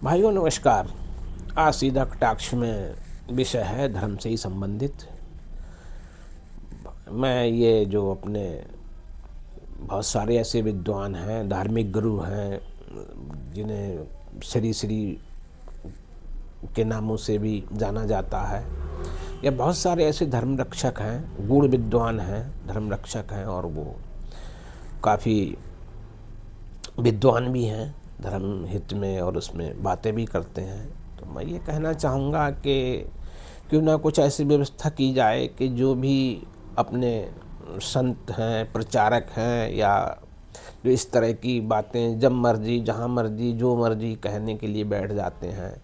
भाइयों नमस्कार। आज सीधा कटाक्ष में विषय है धर्म से ही संबंधित। मैं ये जो अपने बहुत सारे ऐसे विद्वान हैं, धार्मिक गुरु हैं, जिन्हें श्री श्री के नामों से भी जाना जाता है, या बहुत सारे ऐसे धर्म रक्षक हैं, गूढ़ विद्वान हैं, धर्म रक्षक हैं, और वो काफ़ी विद्वान भी हैं धर्म हित में, और उसमें बातें भी करते हैं। तो मैं ये कहना चाहूँगा कि क्यों ना कुछ ऐसी व्यवस्था की जाए कि जो भी अपने संत हैं, प्रचारक हैं, या जो इस तरह की बातें जब मर्जी, जहाँ मर्जी, जो मर्जी कहने के लिए बैठ जाते हैं,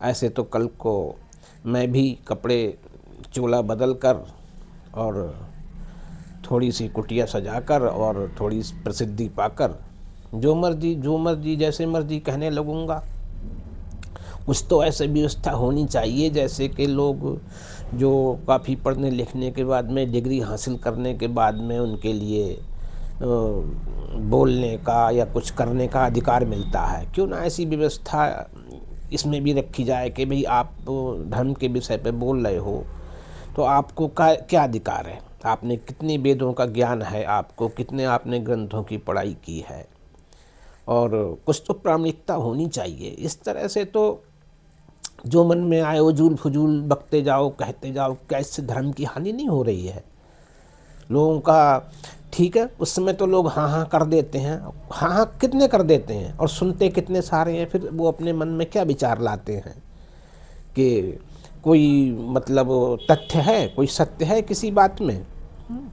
ऐसे तो कल को मैं भी कपड़े चोला बदल कर और थोड़ी सी कुटिया सजाकर और थोड़ी प्रसिद्धि पाकर जो मर्जी जैसे मर्जी कहने लगूँगा। कुछ तो ऐसी व्यवस्था होनी चाहिए जैसे कि लोग जो काफ़ी पढ़ने लिखने के बाद में, डिग्री हासिल करने के बाद में, उनके लिए बोलने का या कुछ करने का अधिकार मिलता है। क्यों ना ऐसी व्यवस्था इसमें भी रखी जाए कि भाई आप धर्म के विषय पे बोल रहे हो तो आपको क्या अधिकार है, आपने कितने वेदों का ज्ञान है, आपको कितने आपने ग्रंथों की पढ़ाई की है, और कुछ तो प्रामाणिकता होनी चाहिए। इस तरह से तो जो मन में आए उजूल फजूल बकते जाओ, कहते जाओ, क्या इससे धर्म की हानि नहीं हो रही है लोगों का? ठीक है, उस समय तो लोग हाँ हाँ कर देते हैं, हाँ हाँ कितने कर देते हैं, और सुनते कितने सारे हैं। फिर वो अपने मन में क्या विचार लाते हैं कि कोई मतलब तथ्य है, कोई सत्य है किसी बात में?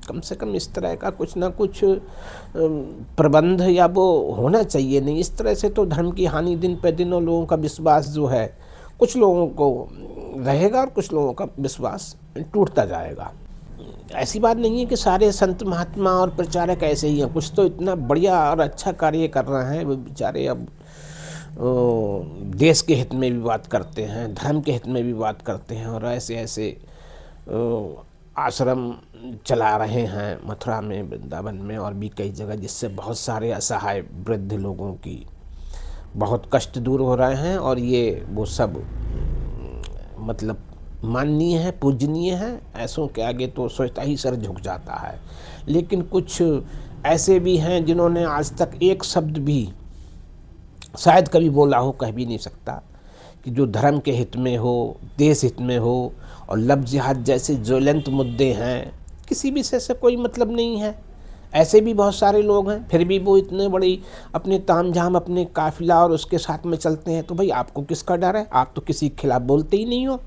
कम से कम इस तरह का कुछ ना कुछ प्रबंध या वो होना चाहिए। नहीं, इस तरह से तो धर्म की हानि दिन पे दिन, और लोगों का विश्वास जो है, कुछ लोगों को रहेगा और कुछ लोगों का विश्वास टूटता जाएगा। ऐसी बात नहीं है कि सारे संत महात्मा और प्रचारक ऐसे ही हैं। कुछ तो इतना बढ़िया और अच्छा कार्य कर रहे हैं, वो बेचारे अब देश के हित में भी बात करते हैं, धर्म के हित में भी बात करते हैं, और ऐसे ऐसे आश्रम चला रहे हैं मथुरा में, वृंदावन में, और भी कई जगह, जिससे बहुत सारे असहाय वृद्ध लोगों की बहुत कष्ट दूर हो रहे हैं। और ये वो सब मतलब माननीय है, पूजनीय है। ऐसों के आगे तो सोचता ही सर झुक जाता है। लेकिन कुछ ऐसे भी हैं जिन्होंने आज तक एक शब्द भी शायद कभी बोला हो, कह भी नहीं सकता, कि जो धर्म के हित में हो, देश हित में हो, और लव जिहाद जैसे ज्वलंत मुद्दे हैं, किसी विषय से कोई मतलब नहीं है। ऐसे भी बहुत सारे लोग हैं, फिर भी वो इतने बड़ी अपने तामझाम, अपने काफिला और उसके साथ में चलते हैं। तो भाई आपको किसका डर है? आप तो किसी के खिलाफ बोलते ही नहीं हो।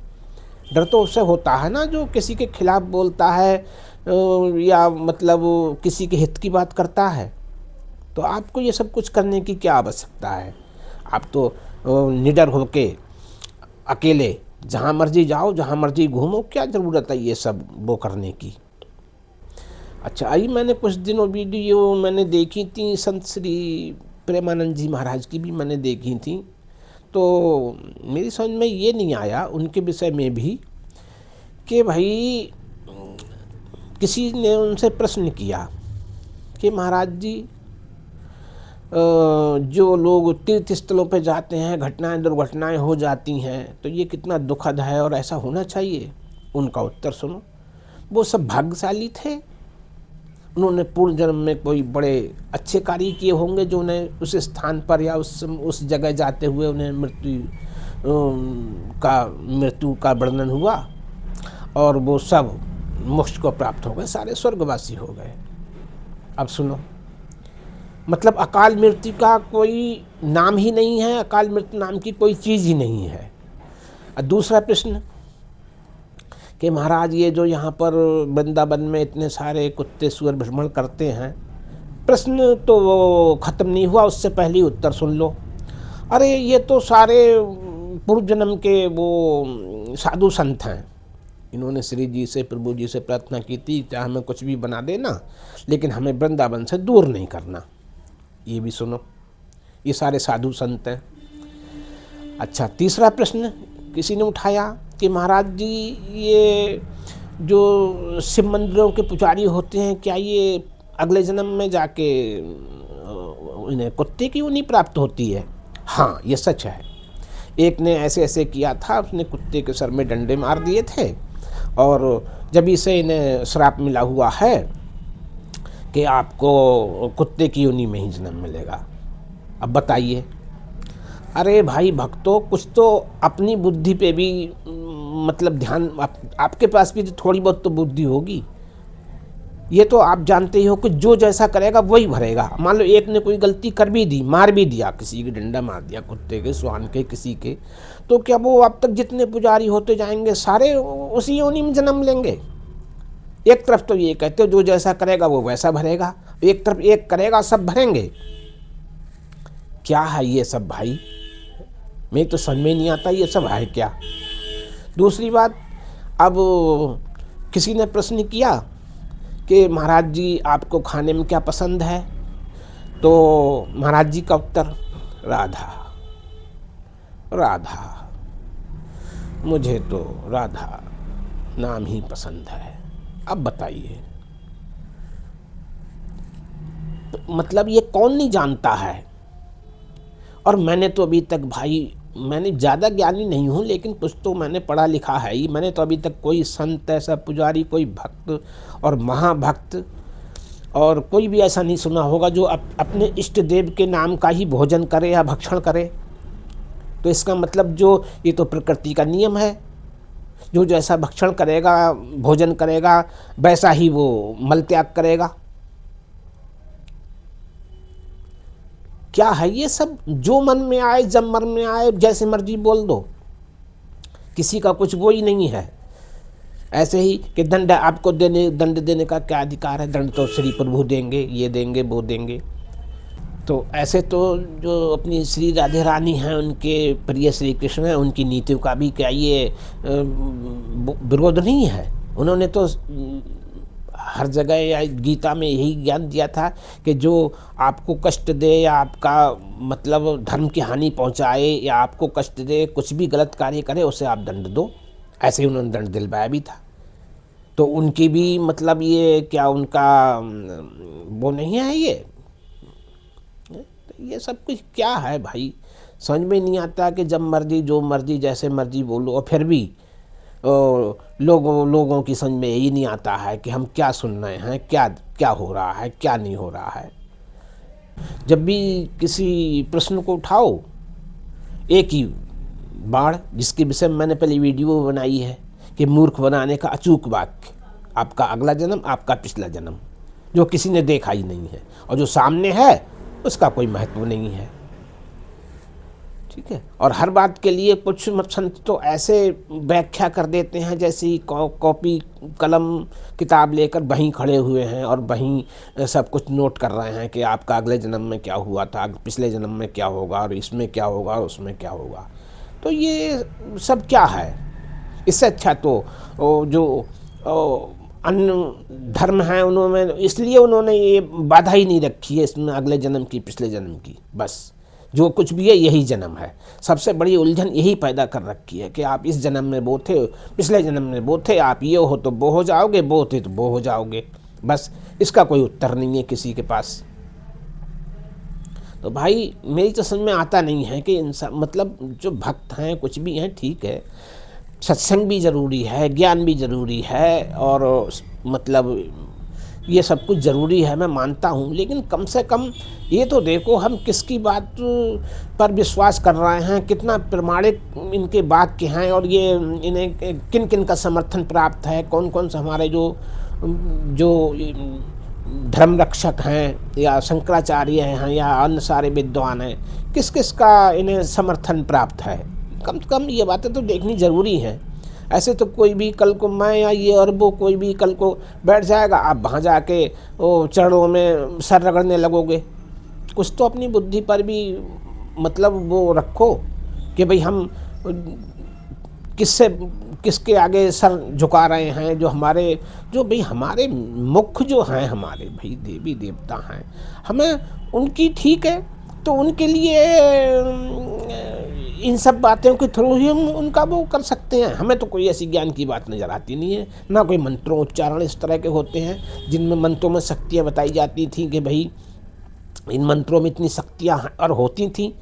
डर तो उससे होता है ना जो किसी के खिलाफ बोलता है, या मतलब किसी के हित की बात करता है। तो आपको ये सब कुछ करने की क्या आवश्यकता है? आप तो निडर होके अकेले जहाँ मर्जी जाओ, जहाँ मर्जी घूमो, क्या ज़रूरत है ये सब वो करने की? अच्छा, आई मैंने कुछ दिनों वीडियो मैंने देखी थी, संत श्री प्रेमानंद जी महाराज की भी मैंने देखी थी। तो मेरी समझ में ये नहीं आया उनके विषय में भी कि भाई किसी ने उनसे प्रश्न किया कि महाराज जी, जो लोग तीर्थ स्थलों पर जाते हैं, घटनाएं दुर्घटनाएं हो जाती हैं, तो ये कितना दुखद है और ऐसा होना चाहिए। उनका उत्तर सुनो। वो सब भाग्यशाली थे, उन्होंने पूर्व जन्म में कोई बड़े अच्छे कार्य किए होंगे जो उन्हें उस स्थान पर या उस जगह जाते हुए उन्हें मृत्यु का वर्णन हुआ, और वो सब मोक्ष को प्राप्त हो गए, सारे स्वर्गवासी हो गए। अब सुनो, मतलब अकाल मृत्यु का कोई नाम ही नहीं है, अकाल मृत्यु नाम की कोई चीज़ ही नहीं है। और दूसरा प्रश्न कि महाराज ये जो यहाँ पर वृंदावन में इतने सारे कुत्ते सुअर भ्रमण करते हैं, प्रश्न तो वो ख़त्म नहीं हुआ, उससे पहले ही उत्तर सुन लो। अरे ये तो सारे पूर्व जन्म के वो साधु संत हैं, इन्होंने श्री जी से, प्रभु जी से प्रार्थना की थी चाहे हमें कुछ भी बना देना, लेकिन हमें वृंदावन से दूर नहीं करना। ये भी सुनो, ये सारे साधु संत हैं। अच्छा, तीसरा प्रश्न किसी ने उठाया कि महाराज जी ये जो शिव मंदिरों के पुजारी होते हैं, क्या ये अगले जन्म में जाके इन्हें कुत्ते की योनि प्राप्त होती है? हाँ, ये सच है। एक ने ऐसे ऐसे किया था, उसने कुत्ते के सर में डंडे मार दिए थे और जब से इन्हें श्राप मिला हुआ है कि आपको कुत्ते की योनि में ही जन्म मिलेगा। अब बताइए। अरे भाई भक्तों, कुछ तो अपनी बुद्धि पे भी मतलब ध्यान, आपके पास भी तो थोड़ी बहुत तो बुद्धि होगी। ये तो आप जानते ही हो कि जो जैसा करेगा वही भरेगा। मान लो एक ने कोई गलती कर भी दी, मार भी दिया, किसी के डंडा मार दिया, कुत्ते के, स्वान के, किसी के, तो क्या वो अब तक जितने पुजारी होते जाएंगे सारे उसी योनि में जन्म लेंगे? एक तरफ तो ये कहते हो जो जैसा करेगा वो वैसा भरेगा, एक तरफ एक करेगा सब भरेंगे। क्या है ये सब भाई? मैं तो समझ में नहीं आता ये सब है क्या। दूसरी बात, अब किसी ने प्रश्न किया कि महाराज जी आपको खाने में क्या पसंद है, तो महाराज जी का उत्तर, राधा राधा, मुझे तो राधा नाम ही पसंद है। अब बताइए, मतलब ये कौन नहीं जानता है। और मैंने तो अभी तक भाई, मैंने ज़्यादा ज्ञानी नहीं हूँ लेकिन कुछ तो मैंने पढ़ा लिखा है ही। मैंने तो अभी तक कोई संत ऐसा पुजारी, कोई भक्त और महाभक्त और कोई भी ऐसा नहीं सुना होगा जो अपने इष्ट देव के नाम का ही भोजन करे या भक्षण करे। तो इसका मतलब जो ये तो प्रकृति का नियम है, जो जैसा भक्षण करेगा, भोजन करेगा, वैसा ही वो मल त्याग करेगा। क्या है ये सब? जो मन में आए, जब मन में आए, जैसे मर्जी बोल दो, किसी का कुछ वो ही नहीं है। ऐसे ही कि दंड आपको दंड देने का क्या अधिकार है? दंड तो श्री प्रभु देंगे, ये देंगे, वो देंगे। तो ऐसे तो जो अपनी श्री राधे रानी हैं, उनके प्रिय श्री कृष्ण हैं, उनकी नीतियों का भी क्या ये विरोध नहीं है। उन्होंने तो हर जगह या गीता में यही ज्ञान दिया था कि जो आपको कष्ट दे या आपका मतलब धर्म की हानि पहुंचाए या आपको कष्ट दे, कुछ भी गलत कार्य करे, उसे आप दंड दो। ऐसे ही उन्होंने दंड दिलवाया भी था। तो उनकी भी मतलब ये क्या उनका वो नहीं है ये सब कुछ क्या है भाई? समझ में नहीं आता कि जब मर्जी, जो मर्जी, जैसे मर्जी बोलो। और फिर भी लोगों की समझ में यही नहीं आता है कि हम क्या सुन रहे हैं, क्या क्या हो रहा है, क्या नहीं हो रहा है। जब भी किसी प्रश्न को उठाओ, एक ही बाढ़, जिसके विषय में मैंने पहले वीडियो बनाई है कि मूर्ख बनाने का अचूक वाक्य, आपका अगला जन्म, आपका पिछला जन्म, जो किसी ने देखा ही नहीं है, और जो सामने है उसका कोई महत्व नहीं है। ठीक है। और हर बात के लिए कुछ संत तो ऐसे व्याख्या कर देते हैं जैसे कॉपी कलम किताब लेकर वहीं खड़े हुए हैं और वहीं सब कुछ नोट कर रहे हैं कि आपका अगले जन्म में क्या हुआ था, पिछले जन्म में क्या होगा, और इसमें क्या होगा, और उसमें क्या होगा। तो ये सब क्या है? इससे अच्छा तो जो अन्य धर्म हैं उन्होंने, इसलिए उन्होंने ये बाधा ही नहीं रखी है इसमें अगले जन्म की, पिछले जन्म की। बस जो कुछ भी है यही जन्म है। सबसे बड़ी उलझन यही पैदा कर रखी है कि आप इस जन्म में वो थे, पिछले जन्म में वो थे, आप ये हो तो वो हो जाओगे, वो थे तो वो हो जाओगे। बस इसका कोई उत्तर नहीं है किसी के पास। तो भाई मेरी तो समझ में आता नहीं है कि इंसान, मतलब जो भक्त हैं कुछ भी हैं, ठीक है, सत्संग भी ज़रूरी है, ज्ञान भी ज़रूरी है, और मतलब ये सब कुछ ज़रूरी है, मैं मानता हूँ। लेकिन कम से कम ये तो देखो हम किसकी बात पर विश्वास कर रहे हैं, कितना प्रमाणिक इनके वाक्य हैं, और ये इन्हें किन किन का समर्थन प्राप्त है, कौन कौन से हमारे जो धर्म रक्षक हैं या शंकराचार्य हैं या अन्य सारे विद्वान हैं, किस किस का इन्हें समर्थन प्राप्त है। कम से कम ये बातें तो देखनी ज़रूरी हैं। ऐसे तो कोई भी कल को मैं या ये और वो कोई भी कल को बैठ जाएगा, आप वहाँ जाके वो चरणों में सर रगड़ने लगोगे। कुछ तो अपनी बुद्धि पर भी मतलब वो रखो कि भाई हम किसके आगे सर झुका रहे हैं। जो भाई हमारे मुख्य जो हैं, हमारे भाई देवी देवता हैं, हमें उनकी, ठीक है, तो उनके लिए इन सब बातों के थ्रू ही हम उनका वो कर सकते हैं। हमें तो कोई ऐसी ज्ञान की बात नज़र आती नहीं है, ना कोई मंत्रों उच्चारण इस तरह के होते हैं जिनमें मंत्रों में शक्तियाँ बताई जाती थी कि भाई इन मंत्रों में इतनी शक्तियाँ और होती थी।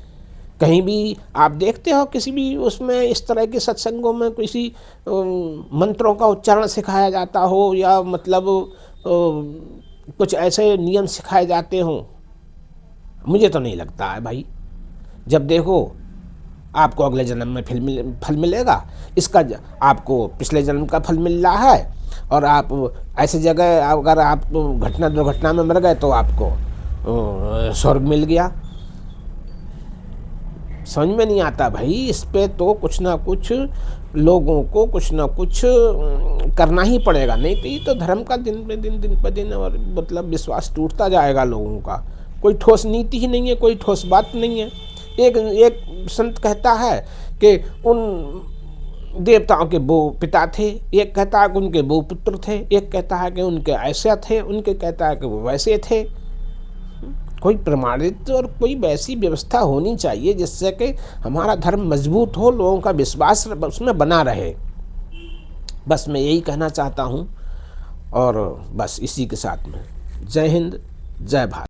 कहीं भी आप देखते हो किसी भी उसमें इस तरह के सत्संगों में किसी मंत्रों का उच्चारण सिखाया जाता हो, या मतलब कुछ ऐसे नियम सिखाए जाते हों? मुझे तो नहीं लगता है भाई। जब देखो आपको अगले जन्म में फल मिलेगा, आपको पिछले जन्म का फल मिल रहा है, और आप ऐसी जगह अगर आप दुर्घटना में मर गए तो आपको स्वर्ग मिल गया। समझ में नहीं आता भाई। इस पे तो कुछ ना कुछ लोगों को कुछ ना कुछ करना ही पड़ेगा, नहीं तो ये तो धर्म का दिन पे दिन और मतलब विश्वास टूटता जाएगा लोगों का। कोई ठोस नीति ही नहीं है, कोई ठोस बात नहीं है। एक संत कहता है कि उन देवताओं के वो पिता थे, एक कहता है कि उनके वो पुत्र थे, एक कहता है कि उनके ऐसे थे, उनके कहता है कि वो वैसे थे। कोई प्रमाणित और कोई वैसी व्यवस्था होनी चाहिए जिससे कि हमारा धर्म मजबूत हो, लोगों का विश्वास उसमें बना रहे। बस मैं यही कहना चाहता हूँ, और बस इसी के साथ में जय हिंद, जय भारत।